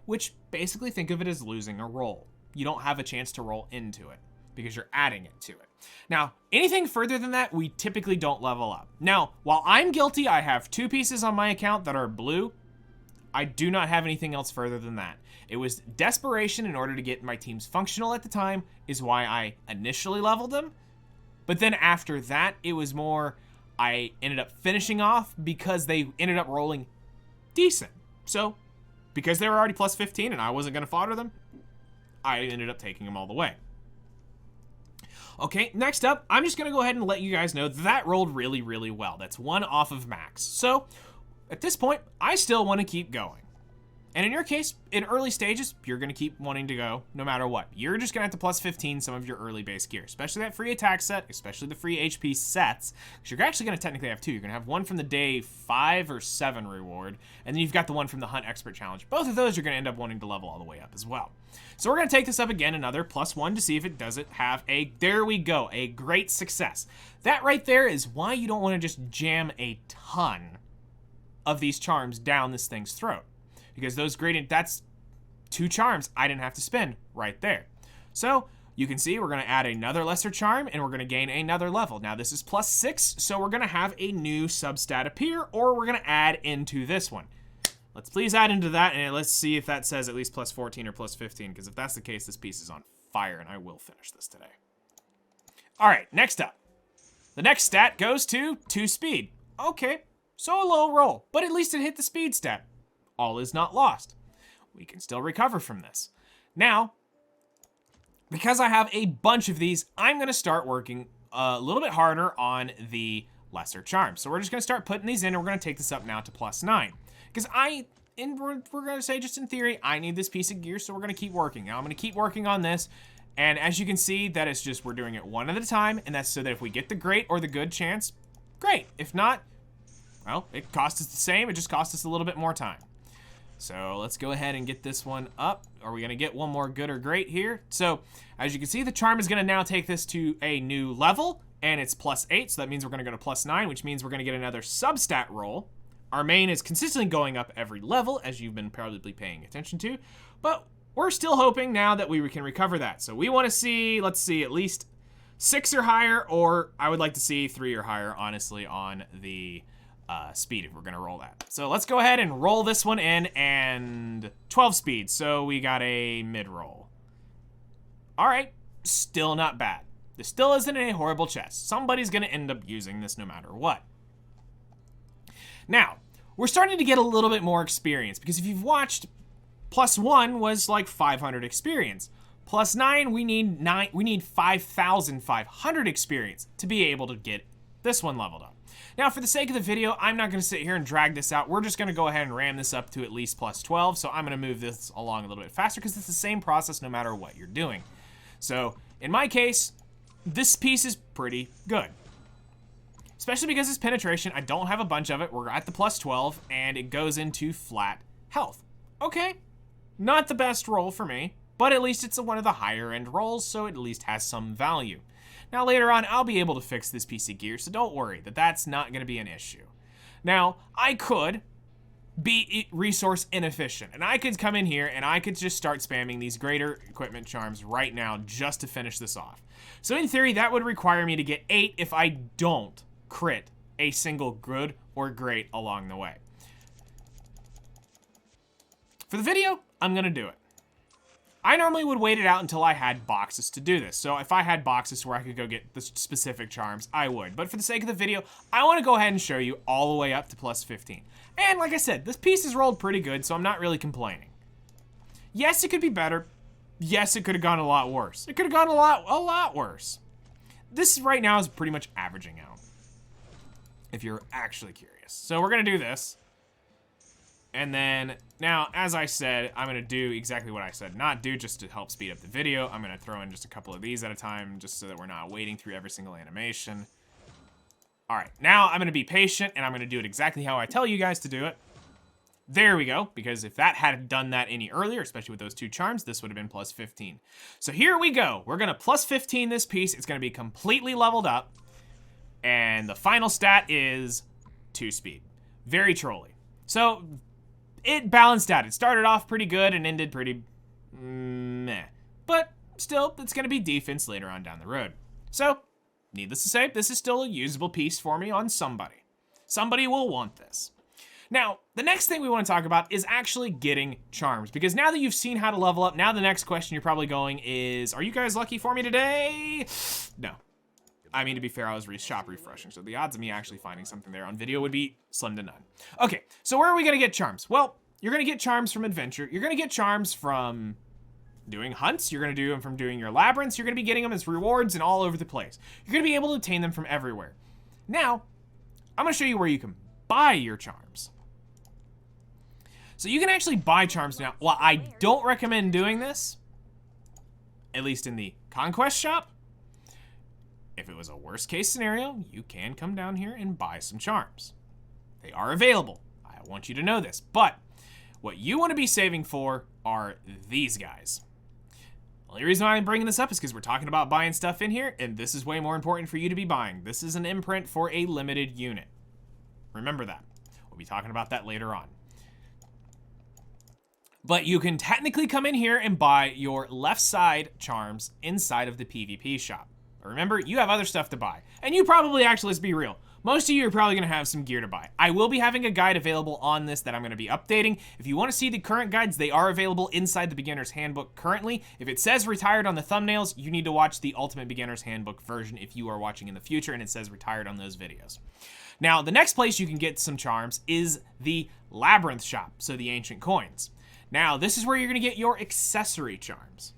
which basically think of it as losing a roll. You don't have a chance to roll into it because you're adding it to it. Now, anything further than that, we typically don't level up. Now, while I'm guilty, I have 2 pieces on my account that are blue. I do not have anything else further than that. It was desperation in order to get my teams functional at the time is why I initially leveled them. But then after that, it was more, I ended up finishing off because they ended up rolling decent. So, because they were already +15 and I wasn't going to fodder them, I ended up taking them all the way. Okay, next up, I'm just going to go ahead and let you guys know that rolled really, really well. That's 1 off of max. So, at this point, I still want to keep going. And in your case, in early stages, you're going to keep wanting to go no matter what. You're just going to have to plus 15 some of your early base gear, especially that free attack set, especially the free HP sets. Because you're actually going to technically have two. You're going to have one from the day 5 or 7 reward, and then you've got the one from the Hunt Expert Challenge. Both of those you're going to end up wanting to level all the way up as well. So we're going to take this up again, another +1 to see if it doesn't have a, there we go, a great success. That right there is why you don't want to just jam a ton of these charms down this thing's throat. Because those gradient, that's 2 charms I didn't have to spend right there. So you can see we're going to add another lesser charm and we're going to gain another level. Now this is +6, so we're going to have a new substat appear, or we're going to add into this one. Let's please add into that, and let's see if that says at least +14 or +15, because if that's the case, this piece is on fire, and I will finish this today. All right, next up. The next stat goes to 2 speed. Okay, so a low roll, but at least it hit the speed stat. All is not lost. We can still recover from this. Now, because I have a bunch of these, I'm going to start working a little bit harder on the lesser charms. So we're just going to start putting these in, and we're going to take this up now to +9. Because we're going to say, just in theory, I need this piece of gear, so we're going to keep working. Now I'm going to keep working on this, and as you can see, that is just, we're doing it one at a time, and that's so that if we get the great or the good chance, great. If not, well, it costs us the same, it just costs us a little bit more time. So let's go ahead and get this one up. Are we gonna get one more good or great here? So as you can see, the charm is gonna now take this to a new level, and it's +8, so that means we're gonna go to +9, which means we're gonna get another substat roll. Our main is consistently going up every level, as you've been probably paying attention to, but we're still hoping now that we can recover that. So we wanna see, let's see, at least 6 or higher, or I would like to see 3 or higher, honestly, on the speed if we're gonna roll that. So let's go ahead and roll this one in, and 12 speed, so we got a mid-roll. All right, still not bad. This still isn't a horrible chest. Somebody's gonna end up using this no matter what. Now, we're starting to get a little bit more experience, because if you've watched, +1 was like 500 experience. +9, we need 5,500 experience to be able to get this one leveled up. Now, for the sake of the video, I'm not going to sit here and drag this out. We're just going to go ahead and ram this up to at least +12, so I'm going to move this along a little bit faster because it's the same process no matter what you're doing. So, in my case, this piece is pretty good. Especially because it's penetration. I don't have a bunch of it. We're at the +12, and it goes into flat health. Okay, not the best roll for me, but at least it's one of the higher end rolls, so it at least has some value. Now later on, I'll be able to fix this piece of gear, so don't worry, that's not gonna be an issue. Now, I could be resource inefficient, and I could come in here and I could just start spamming these greater equipment charms right now just to finish this off. So in theory, that would require me to get 8 if I don't crit a single good or great along the way. For the video, I'm gonna do it. I normally would wait it out until I had boxes to do this. So if I had boxes where I could go get the specific charms, I would. But for the sake of the video, I want to go ahead and show you all the way up to +15. And like I said, this piece is rolled pretty good, so I'm not really complaining. Yes, it could be better. Yes, it could have gone a lot worse. It could have gone a lot worse. This right now is pretty much averaging out, if you're actually curious. So we're going to do this. And then, now, as I said, I'm gonna do exactly what I said not do, just to help speed up the video. I'm gonna throw in just a couple of these at a time, just so that we're not waiting through every single animation. All right, now I'm gonna be patient, and I'm gonna do it exactly how I tell you guys to do it. There we go, because if that had done that any earlier, especially with those 2 charms, this would have been +15. So here we go. We're gonna +15 this piece. It's gonna be completely leveled up, and the final stat is 2 speed. Very trolly. So, it balanced out. It started off pretty good and ended pretty meh. But still, it's going to be defense later on down the road. So, needless to say, this is still a usable piece for me on somebody. Somebody will want this. Now, the next thing we want to talk about is actually getting charms. Because now that you've seen how to level up, now the next question you're probably going is, are you guys lucky for me today? No. I mean, to be fair, I was shop refreshing, so the odds of me actually finding something there on video would be slim to none. Okay, so where are we gonna get charms? Well, you're gonna get charms from adventure. You're gonna get charms from doing hunts. You're gonna do them from doing your labyrinths. You're gonna be getting them as rewards and all over the place. You're gonna be able to obtain them from everywhere. Now, I'm gonna show you where you can buy your charms. So you can actually buy charms now. While I don't recommend doing this, at least in the Conquest shop, if it was a worst case scenario, you can come down here and buy some charms. They are available. I want you to know this. But what you want to be saving for are these guys. The only reason why I'm bringing this up is because we're talking about buying stuff in here, and this is way more important for you to be buying. This is an imprint for a limited unit. Remember that. We'll be talking about that later on. But you can technically come in here and buy your left side charms inside of the PvP shop. But remember, you have other stuff to buy. And you probably, actually, let's be real, most of you are probably going to have some gear to buy. I will be having a guide available on this that I'm going to be updating. If you want to see the current guides, they are available inside the Beginner's Handbook currently. If it says retired on the thumbnails, you need to watch the Ultimate Beginner's Handbook version if you are watching in the future and it says retired on those videos. Now, the next place you can get some charms is the Labyrinth shop, so the ancient coins. Now, this is where you're going to get your accessory charms.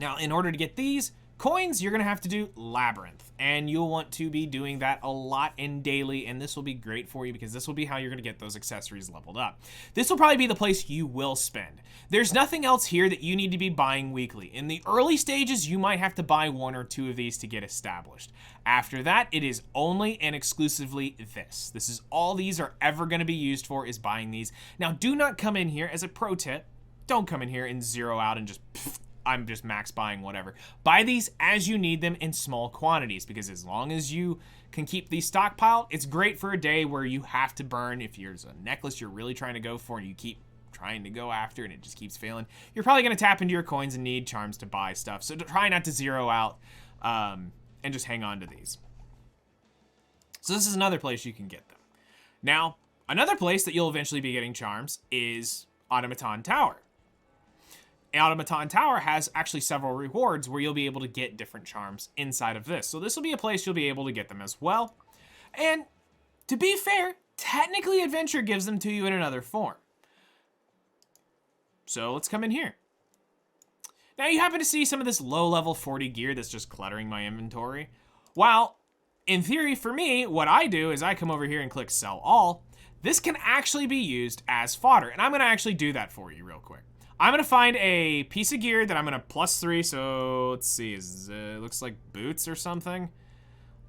Now, in order to get these coins, you're going to have to do Labyrinth, and you'll want to be doing that a lot and daily, and this will be great for you because this will be how you're going to get those accessories leveled up. This will probably be the place you will spend. There's nothing else here that you need to be buying weekly. In the early stages, you might have to buy 1 or 2 of these to get established. After that, it is only and exclusively this. This is all these are ever going to be used for, is buying these. Now, do not come in here, as a pro tip, don't come in here and zero out and just I'm just max buying whatever. Buy these as you need them in small quantities, because as long as you can keep these stockpiled, it's great for a day where you have to burn. If there's a necklace you're really trying to go for and you keep trying to go after and it just keeps failing, you're probably going to tap into your coins and need charms to buy stuff. So try not to zero out and just hang on to these. So this is another place you can get them. Now, another place that you'll eventually be getting charms is Automaton Tower. Automaton Tower has actually several rewards where you'll be able to get different charms inside of this. So this will be a place you'll be able to get them as well. And to be fair, technically Adventure gives them to you in another form. So let's come in here. Now you happen to see some of this low level 40 gear that's just cluttering my inventory. While in theory for me, what I do is I come over here and click sell all. This can actually be used as fodder, and I'm gonna actually do that for you real quick. I'm gonna find a piece of gear that I'm gonna +3, so let's see, it looks like boots or something.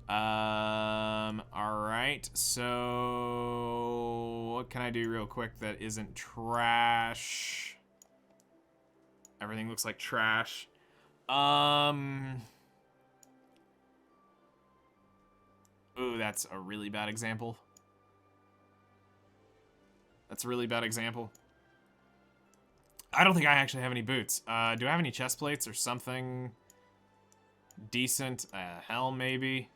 All right, so what can I do real quick that isn't trash? Everything looks like trash. Ooh, that's a really bad example. That's a really bad example. I don't think I actually have any boots. Do I have any chest plates or something decent? Helm, maybe?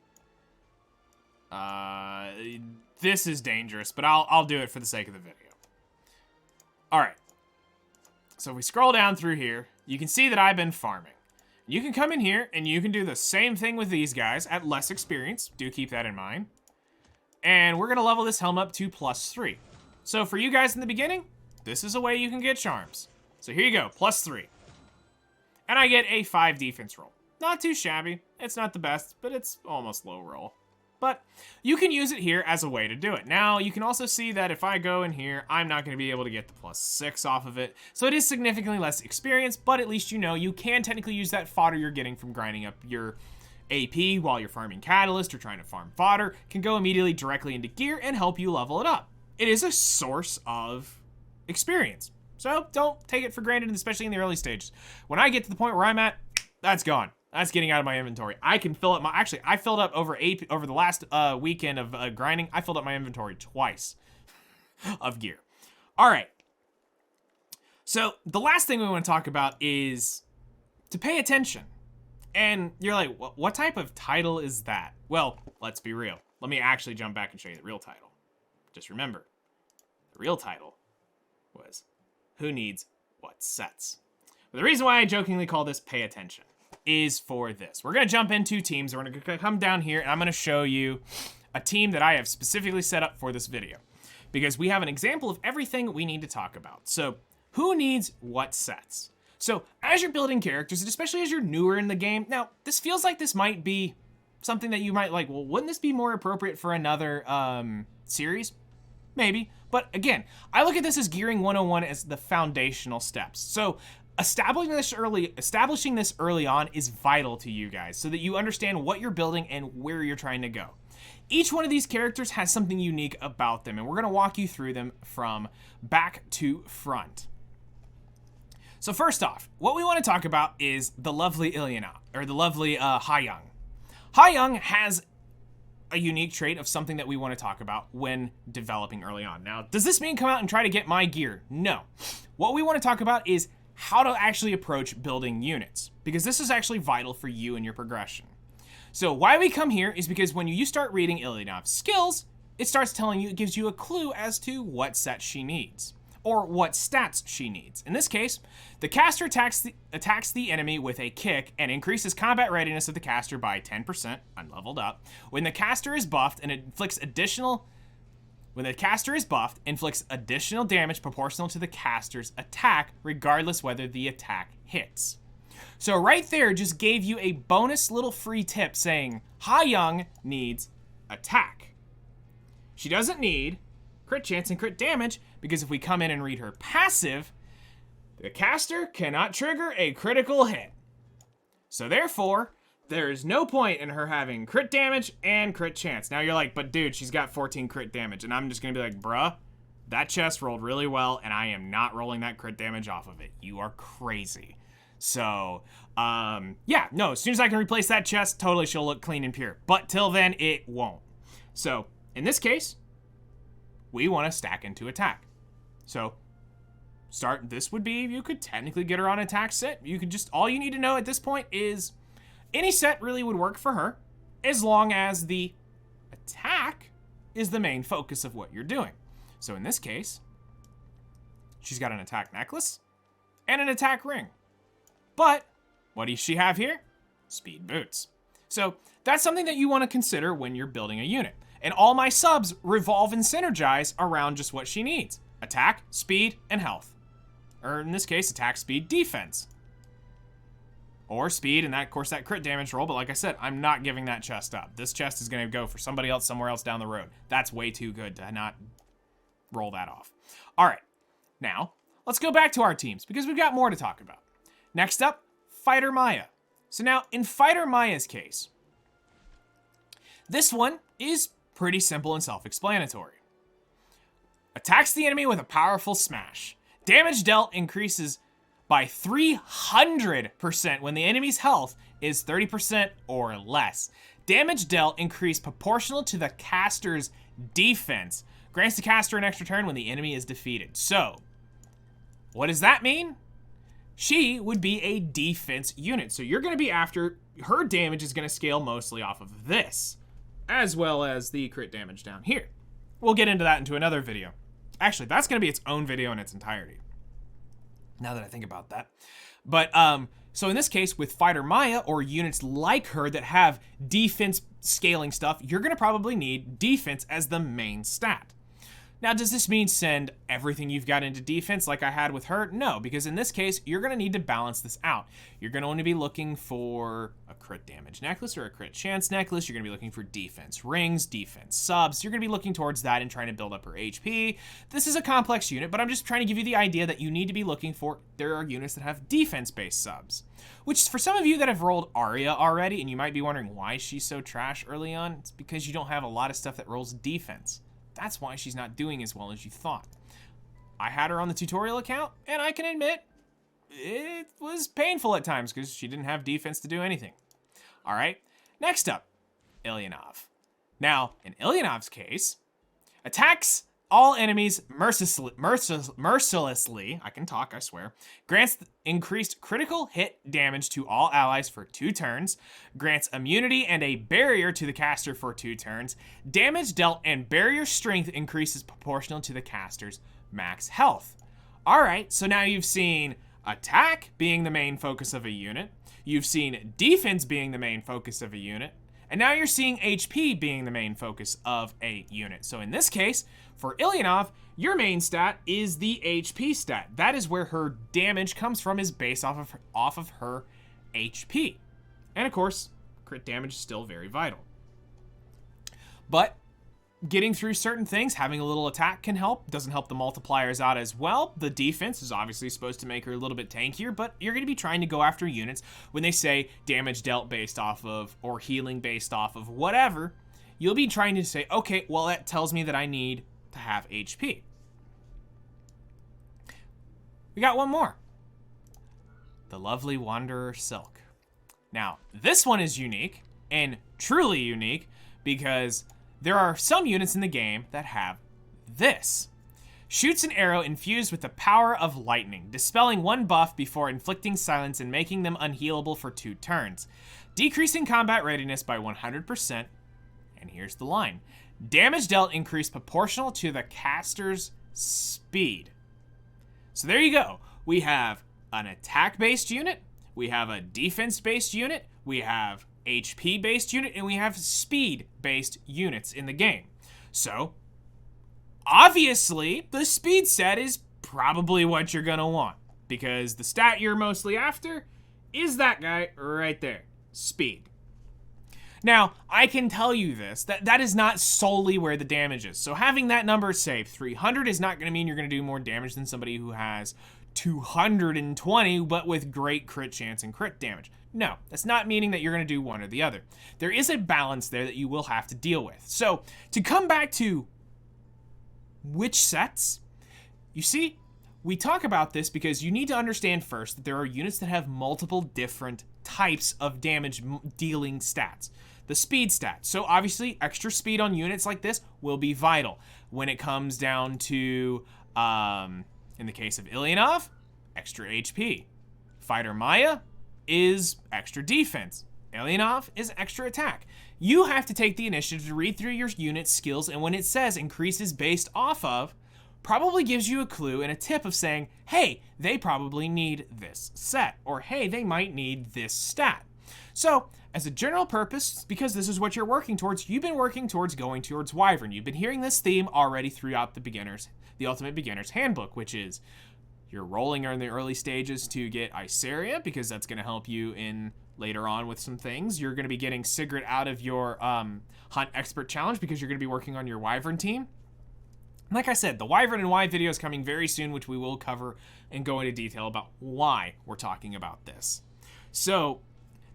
This is dangerous, but I'll do it for the sake of the video. Alright. So if we scroll down through here, you can see that I've been farming. You can come in here, and you can do the same thing with these guys at less experience. Do keep that in mind. And we're going to level this helm up to +3. So for you guys in the beginning, this is a way you can get charms. So here you go, +3. And I get a 5 defense roll. Not too shabby. It's not the best, but it's almost low roll. But you can use it here as a way to do it. Now, you can also see that if I go in here, I'm not going to be able to get the +6 off of it. So it is significantly less experience, but at least you know you can technically use that fodder you're getting from grinding up your AP while you're farming Catalyst or trying to farm fodder, can go immediately directly into gear and help you level it up. It is a source of experience. So don't take it for granted, especially in the early stages. When I get to the point where I'm at, that's gone. That's getting out of my inventory. I can fill up my, actually, I filled up over the last weekend of grinding, I filled up my inventory twice of gear. All right. So the last thing we want to talk about is to pay attention. And you're like, what type of title is that? Well, let's be real. Let me actually jump back and show you the real title. Just remember, the real title was Who Needs What Sets? But the reason why I jokingly call this Pay Attention is for this. We're going to jump into teams. We're going to come down here, and I'm going to show you a team that I have specifically set up for this video, because we have an example of everything we need to talk about. So who needs what sets? So as you're building characters, and especially as you're newer in the game, now this feels like this might be something that you might like, well, wouldn't this be more appropriate for another series? Maybe. But again, I look at this as Gearing 101 as the foundational steps. So establishing this early on is vital to you guys so that you understand what you're building and where you're trying to go. Each one of these characters has something unique about them, and we're going to walk you through them from back to front. So first off, what we want to talk about is the lovely Ilyana, or the lovely Hayoung. Hayoung has a unique trait of something that we want to talk about when developing early on. Now, does this mean come out and try to get my gear? No. What we want to talk about is how to actually approach building units, because this is actually vital for you and your progression. So why we come here is because when you start reading Ilyanov's skills, it starts telling you, it gives you a clue as to what set she needs, or what stats she needs. In this case, the caster attacks the enemy with a kick and increases combat readiness of the caster by 10%, unleveled up. When the caster is buffed, inflicts additional damage proportional to the caster's attack, regardless whether the attack hits. So right there just gave you a bonus little free tip saying Hayoung needs attack. She doesn't need crit chance and crit damage, because if we come in and read her passive, the caster cannot trigger a critical hit. So therefore, there is no point in her having crit damage and crit chance. Now you're like, but dude, she's got 14 crit damage. And I'm just gonna be like, bruh, that chest rolled really well, and I am not rolling that crit damage off of it. You are crazy. So, yeah, no, as soon as I can replace that chest, totally she'll look clean and pure. But till then, it won't. So, in this case, we want to stack into attack. So, this would be, you could technically get her on attack set. You could just, all you need to know at this point is, any set really would work for her, as long as the attack is the main focus of what you're doing. So in this case, she's got an attack necklace and an attack ring. But what does she have here? Speed boots. So that's something that you want to consider when you're building a unit. And all my subs revolve and synergize around just what she needs. Attack, speed, and health. Or in this case, attack, speed, defense. Or speed, and that, of course, that crit damage roll. But like I said, I'm not giving that chest up. This chest is going to go for somebody else somewhere else down the road. That's way too good to not roll that off. All right, now let's go back to our teams because we've got more to talk about. Next up, Fighter Maya. So now, in Fighter Maya's case, this one is pretty simple and self-explanatory. Attacks the enemy with a powerful smash. Damage dealt increases by 300% when the enemy's health is 30% or less. Damage dealt increased proportional to the caster's defense. Grants the caster an extra turn when the enemy is defeated. So, what does that mean? She would be a defense unit. So you're going to be after, her damage is going to scale mostly off of this, as well as the crit damage down here. We'll get into that into another video. Actually, that's going to be its own video in its entirety, now that I think about that. But, so in this case, with Fighter Maya, or units like her that have defense scaling stuff, you're going to probably need defense as the main stat. Now, does this mean send everything you've got into defense like I had with her? No, because in this case, you're going to need to balance this out. You're going to want to be looking for a crit damage necklace or a crit chance necklace. You're going to be looking for defense rings, defense subs. You're going to be looking towards that and trying to build up her HP. This is a complex unit, but I'm just trying to give you the idea that you need to be looking for, there are units that have defense-based subs. Which, for some of you that have rolled Arya already, and you might be wondering why she's so trash early on, it's because you don't have a lot of stuff that rolls defense. That's why she's not doing as well as you thought. I had her on the tutorial account, and I can admit, it was painful at times because she didn't have defense to do anything. All right, next up, Ilyanov. Now, in Ilyanov's case, attacks all enemies mercilessly, I can talk, I swear, grants increased critical hit damage to all allies for 2 turns, grants immunity and a barrier to the caster for 2 turns, damage dealt and barrier strength increases proportional to the caster's max health. All right, so now you've seen attack being the main focus of a unit, you've seen defense being the main focus of a unit, and now you're seeing HP being the main focus of a unit. So in this case, for Ilyanov, your main stat is the HP stat. That is where her damage comes from, is based off of her HP. And of course, crit damage is still very vital. But getting through certain things, having a little attack can help. Doesn't help the multipliers out as well. The defense is obviously supposed to make her a little bit tankier, but you're going to be trying to go after units when they say damage dealt based off of, or healing based off of whatever. You'll be trying to say, okay, well, that tells me that I need to have HP. We got one more. The lovely Wanderer Silk. Now, this one is unique, and truly unique, because there are some units in the game that have this. Shoots an arrow infused with the power of lightning, dispelling one buff before inflicting silence and making them unhealable for 2 turns. Decreasing combat readiness by 100%, and here's the line. Damage dealt increased proportional to the caster's speed. So there you go. We have an attack-based unit, we have a defense-based unit, we have HP-based unit, and we have speed-based units in the game. So, obviously, the speed set is probably what you're gonna want, because the stat you're mostly after is that guy right there, speed. Now, I can tell you this, that is not solely where the damage is. So having that number, say, 300 is not gonna mean you're gonna do more damage than somebody who has 220, but with great crit chance and crit damage. No, that's not meaning that you're going to do one or the other. There is a balance there that you will have to deal with. So, to come back to which sets, you see, we talk about this because you need to understand first that there are units that have multiple different types of damage dealing stats. The speed stat. So obviously, extra speed on units like this will be vital. When it comes down to, in the case of Ilyanov, extra HP. Fighter Maya is extra defense. Ilyanov is extra attack. You have to take the initiative to read through your unit's skills, and when it says increases based off of, probably gives you a clue and a tip of saying, hey, they probably need this set, or hey, they might need this stat. So, as a general purpose, because this is what you're working towards, you've been working towards going towards Wyvern. You've been hearing this theme already throughout the Ultimate Beginner's Handbook, which is you're rolling in the early stages to get Iceria, because that's going to help you in later on with some things. You're going to be getting Sigrid out of your Hunt Expert Challenge because you're going to be working on your Wyvern team. Like I said, the Wyvern and Why video is coming very soon, which we will cover and go into detail about why we're talking about this. So,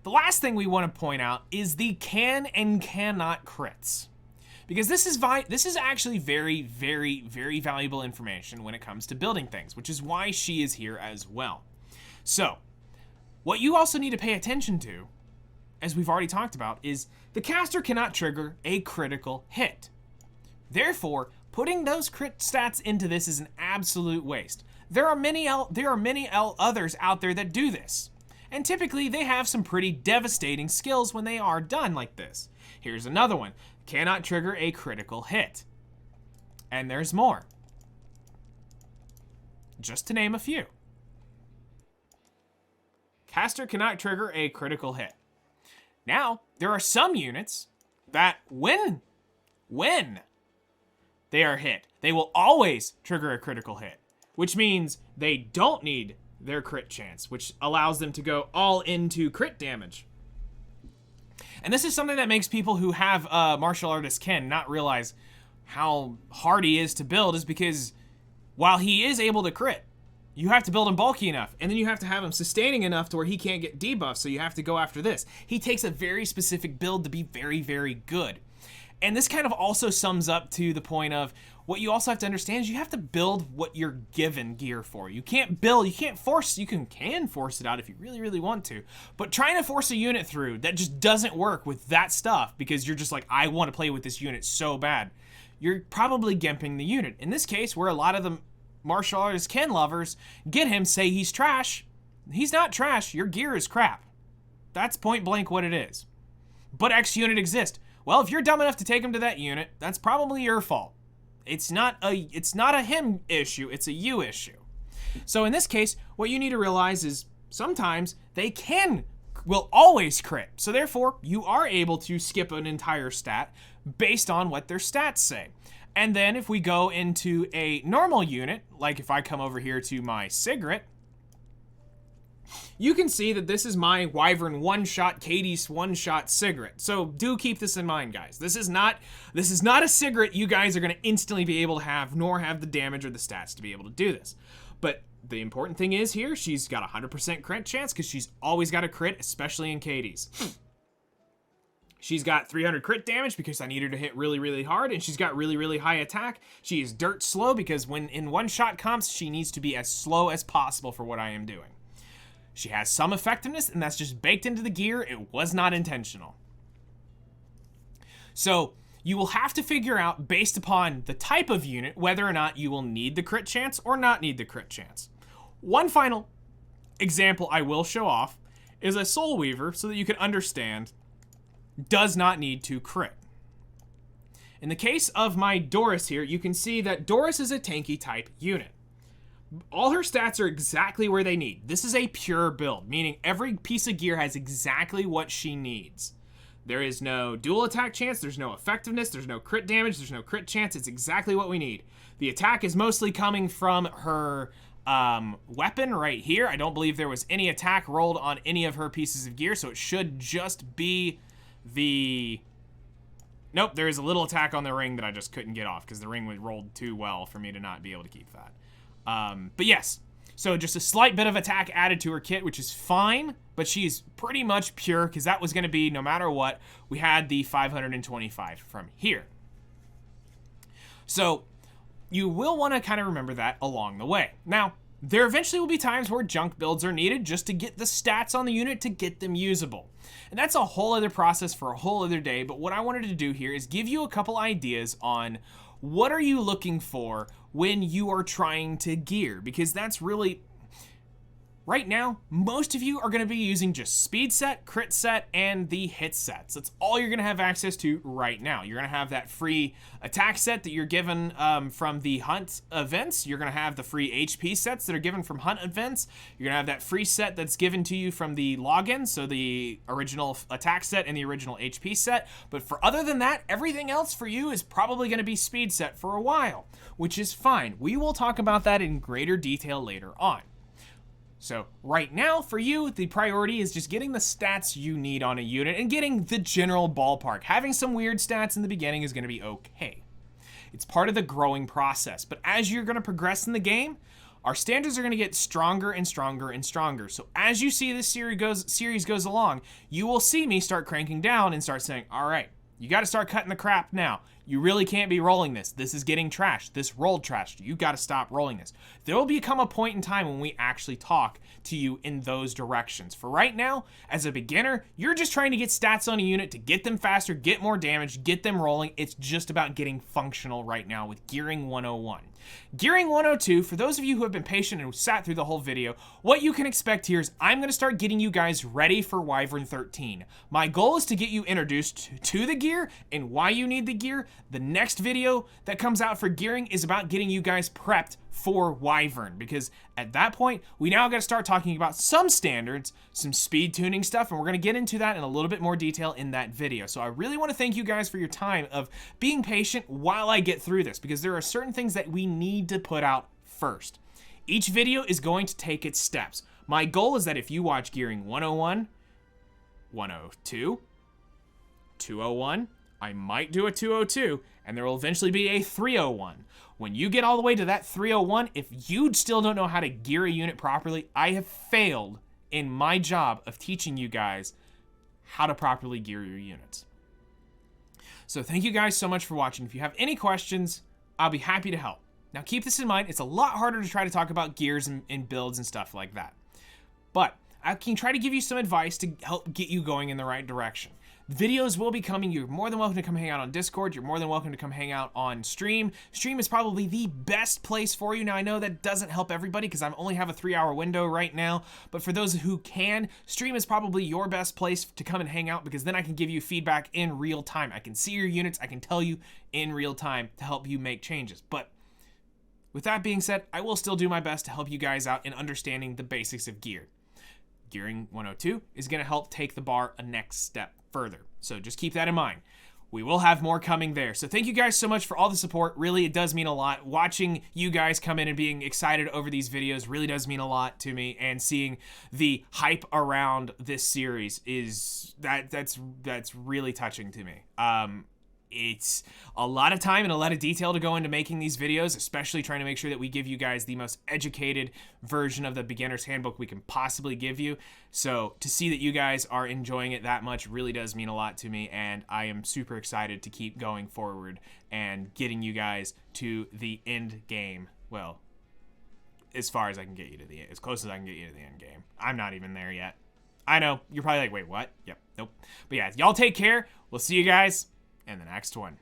the last thing we want to point out is the can and cannot crits. Because this is actually very, very, very valuable information when it comes to building things, which is why she is here as well. So, what you also need to pay attention to, as we've already talked about, is the caster cannot trigger a critical hit. Therefore, putting those crit stats into this is an absolute waste. There are many others out there that do this. And typically, they have some pretty devastating skills when they are done like this. Here's another one. Cannot trigger a critical hit. And there's more. Just to name a few. Caster cannot trigger a critical hit. Now, there are some units that when they are hit, they will always trigger a critical hit, which means they don't need their crit chance, which allows them to go all into crit damage. And this is something that makes people who have martial artist Ken not realize how hard he is to build, is because while he is able to crit, you have to build him bulky enough, and then you have to have him sustaining enough to where he can't get debuffed, so you have to go after this. He takes a very specific build to be very, very good. And this kind of also sums up to the point of what you also have to understand is you have to build what you're given gear for. You can't force, you can force it out if you really, really want to, but trying to force a unit through, that just doesn't work with that stuff because you're just like, I want to play with this unit so bad. You're probably gimping the unit. In this case, where a lot of the martial artist Ken lovers get him, say he's trash. He's not trash, your gear is crap. That's point blank what it is. But X unit exists. Well, if you're dumb enough to take him to that unit, that's probably your fault. It's not a him issue, it's a you issue. So in this case, what you need to realize is sometimes they will always crit. So therefore, you are able to skip an entire stat based on what their stats say. And then if we go into a normal unit, like if I come over here to my Sigrid, you can see that this is my Wyvern one-shot, Katie's one-shot cigarette. So do keep this in mind, guys. This is not a cigarette you guys are going to instantly be able to have, nor have the damage or the stats to be able to do this. But the important thing is here, she's got a 100% crit chance because she's always got a crit, especially in Katie's. She's got 300 crit damage because I need her to hit really, really hard, and she's got really, really high attack. She is dirt slow because when in one-shot comps, she needs to be as slow as possible for what I am doing. She has some effectiveness, and that's just baked into the gear. It was not intentional. So you will have to figure out, based upon the type of unit, whether or not you will need the crit chance or not need the crit chance. One final example I will show off is a Soul Weaver so that you can understand does not need to crit. In the case of my Doris here, you can see that Doris is a tanky type unit. All her stats are exactly where they need. This is a pure build, meaning every piece of gear has exactly what she needs. There is no dual attack chance, there's no effectiveness, there's no crit damage, there's no crit chance. It's exactly what we need. The attack is mostly coming from her weapon right here. I don't believe there was any attack rolled on any of her pieces of gear, so it should just be the... Nope, there is a little attack on the ring that I just couldn't get off because the ring was rolled too well for me to not be able to keep that. But yes, so just a slight bit of attack added to her kit, which is fine, but she's pretty much pure because that was going to be, no matter what, we had the 525 from here. So you will want to kind of remember that along the way. Now, there eventually will be times where junk builds are needed just to get the stats on the unit to get them usable. And that's a whole other process for a whole other day, but what I wanted to do here is give you a couple ideas on what are you looking for when you are trying to gear, because that's really, right now, most of you are going to be using just speed set, crit set, and the hit sets. That's all you're going to have access to right now. You're going to have that free attack set that you're given from the hunt events. You're going to have the free HP sets that are given from hunt events. You're going to have that free set that's given to you from the login, so the original attack set and the original HP set. But for other than that, everything else for you is probably going to be speed set for a while, which is fine. We will talk about that in greater detail later on. So right now for you, the priority is just getting the stats you need on a unit and getting the general ballpark. Having some weird stats in the beginning is going to be okay. It's part of the growing process, but as you're going to progress in the game, our standards are going to get stronger and stronger and stronger. So as you see this series goes along, you will see me start cranking down and start saying, all right, you got to start cutting the crap now. You really can't be rolling this. This is getting trashed. This rolled trashed. You got to stop rolling this. There will become a point in time when we actually talk to you in those directions. For right now, as a beginner, you're just trying to get stats on a unit to get them faster, get more damage, get them rolling. It's just about getting functional right now with Gearing 101. Gearing 102, for those of you who have been patient and sat through the whole video, what you can expect here is I'm going to start getting you guys ready for Wyvern 13. My goal is to get you introduced to the gear and why you need the gear. The next video that comes out for gearing is about getting you guys prepped for Wyvern, because at that point, we now got to start talking about some standards, some speed tuning stuff, and we're going to get into that in a little bit more detail in that video. So I really want to thank you guys for your time of being patient while I get through this, because there are certain things that we need to put out first. Each video is going to take its steps. My goal is that if you watch Gearing 101, 102, 201, I might do a 202, and there will eventually be a 301. When you get all the way to that 301, if you still don't know how to gear a unit properly, I have failed in my job of teaching you guys how to properly gear your units. So thank you guys so much for watching. If you have any questions, I'll be happy to help. Now keep this in mind, it's a lot harder to try to talk about gears and builds and stuff like that. But I can try to give you some advice to help get you going in the right direction. Videos will be coming. You're more than welcome to come hang out on Discord. You're more than welcome to come hang out on Stream. Stream is probably the best place for you. Now, I know that doesn't help everybody because I only have a 3-hour window right now. But for those who can, Stream is probably your best place to come and hang out, because then I can give you feedback in real time. I can see your units. I can tell you in real time to help you make changes. But with that being said, I will still do my best to help you guys out in understanding the basics of gear. Gearing 102 is going to help take the bar a next step further. So just keep that in mind. we will have more coming there. So thank you guys so much for all the support. Really, it does mean a lot. Watching you guys come in and being excited over these videos really does mean a lot to me, and seeing the hype around this series that's really touching to me. It's a lot of time and a lot of detail to go into making these videos, especially trying to make sure that we give you guys the most educated version of the beginner's handbook we can possibly give you. So to see that you guys are enjoying it that much really does mean a lot to me, and I am super excited to keep going forward and getting you guys to the end game. Well, as far as I can get you to the end, as close as I can get you to the end game. I'm not even there yet. I know, you're probably like, wait, what? Yep, nope. But yeah, y'all take care. We'll see you guys in the next one.